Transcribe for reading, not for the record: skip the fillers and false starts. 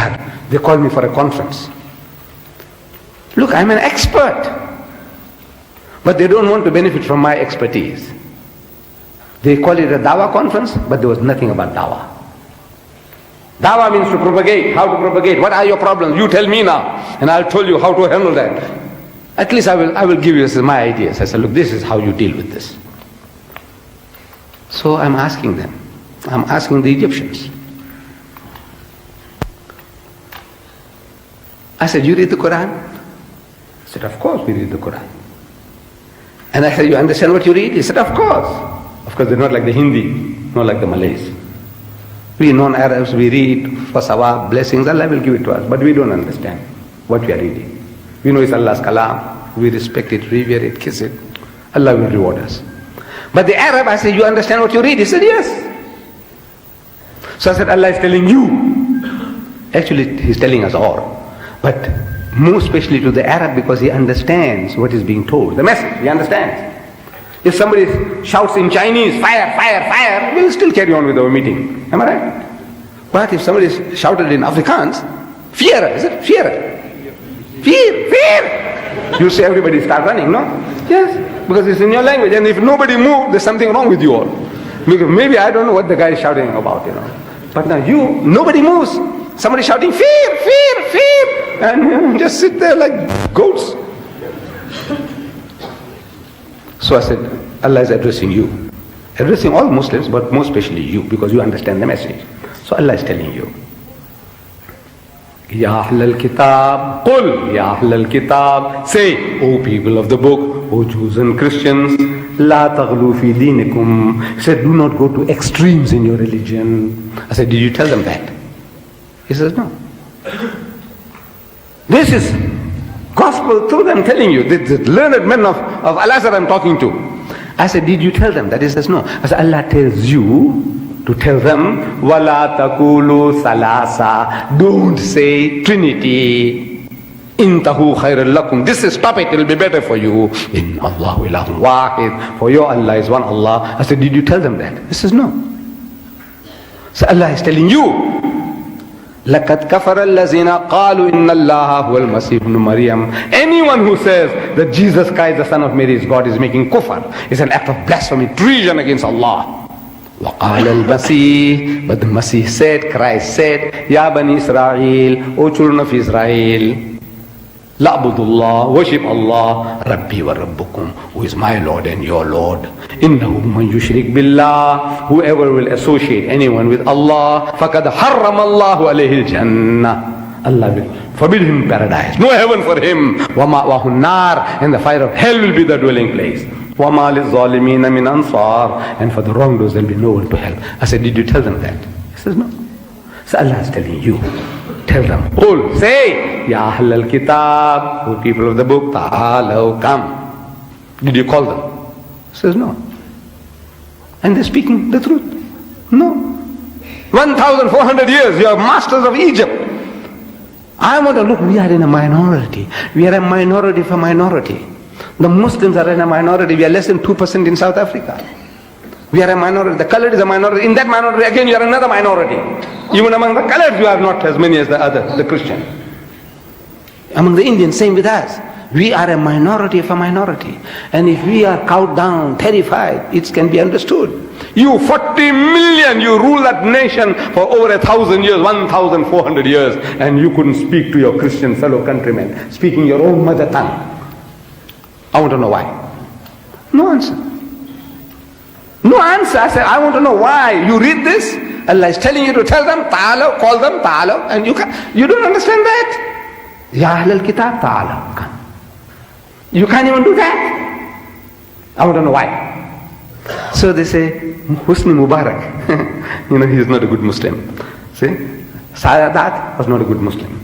Azhar. They called me for a conference. Look, I'm an expert. But they don't want to benefit from my expertise. They call it a Dawah conference, but there was nothing about Dawah. Dawah means to propagate. How to propagate? What are your problems? You tell me now, and I'll tell you how to handle that. At least I will give you my ideas. I said, look, this is how you deal with this. So I'm asking them. I'm asking the Egyptians. I said, you read the Quran? I said, of course we read the Quran. And I said, you understand what you read? He said, of course. Of course, they're not like the Hindi, not like the Malays. We non-Arabs, we read for sawab, blessings, Allah will give it to us, but we don't understand what we are reading. We know it's Allah's kalam, we respect it, revere it, kiss it. Allah will reward us. But the Arab, I said, you understand what you read? He said, yes. So I said, Allah is telling you. Actually, He's telling us all. But more especially to the Arab, because he understands what is being told. The message, he understands. If somebody shouts in Chinese, fire, fire, fire, we'll still carry on with our meeting. Am I right? But if somebody shouted in Afrikaans, fear, is it? Fear. Fear, fear. You see everybody start running, no? Yes, because it's in your language. And if nobody moves, there's something wrong with you all. Because maybe I don't know what the guy is shouting about, But now nobody moves. Somebody shouting, fear, fear, fear. And you just sit there like goats. So I said, Allah is addressing you. Addressing all Muslims, but more especially you, because you understand the message. So Allah is telling you. Ya Ahlal Kitab, Qul, Ya Ahlal Kitab, say, O people of the book, O Jews and Christians, La taghlu fi dinikum. He said, do not go to extremes in your religion. I said, did you tell them that? He says, no. This is gospel truth I'm telling you. The learned men of Al-Azhar I'm talking to. I said, did you tell them that? He says, no. I said, Allah tells you to tell them, Wala takulu salasa. Don't say Trinity. Intahu khairal lakum. This is, stop it, it will be better for you. In Allahu ilahun wahid. For your Allah is one Allah. I said, did you tell them that? He says, no. So Allah is telling you, لَقَدْ كَفَرَ الَّذِينَ قَالُوا إِنَّ اللَّهَ هُوَ الْمَسِيحُ ابْنُ مَرْيَمَ. Anyone who says that Jesus Christ, the son of Mary, is God, is making kufr. It's an act of blasphemy, treason against Allah. وَقَالَ الْمَسِيحُ. But the Masih said, Christ said, Ya Bani Israel, O children of Israel, La'budullah, worship Allah, Rabbi wa Rabbukum, who is my Lord and your Lord. Innahu man yushrik billah, whoever will associate anyone with Allah, faqad harrama Allahu alayhi al-jannah. Allah will forbid him paradise. No heaven for him. Wa ma'wahu nar, and the fire of hell will be the dwelling place. Wa ma liz-zalimina min ansar, and for the wrongdoers there will be no one to help. I said, did you tell them that? He says, no. So Allah is telling you. Tell them, Qul, say, Ya Ahlal Kitab, O people of the book, Ta'alaw, come. Did you call them? He says, no. And they're speaking the truth. No. 1,400 years, you are masters of Egypt. I want to look, we are in a minority. We are a minority of a minority. The Muslims are in a minority. We are less than 2% in South Africa. We are a minority. The colored is a minority. In that minority, again, you are another minority. Even among the colored, you are not as many as the Christian. Among the Indians, same with us. We are a minority of a minority. And if we are cowed down, terrified, it can be understood. You 40 million, you rule that nation for over 1,000 years, 1,400 years, and you couldn't speak to your Christian fellow countrymen, speaking your own mother tongue. I want to know why. No answer. No answer. I said, I want to know why. You read this, Allah is telling you to tell them, ta'ala, call them, ta'ala, and you don't understand that. Ya Ahlal Kitab, ta'ala, come. You can't even do that. I want to know why. So they say, Husni Mubarak, he is not a good Muslim. See, Sadat was not a good Muslim.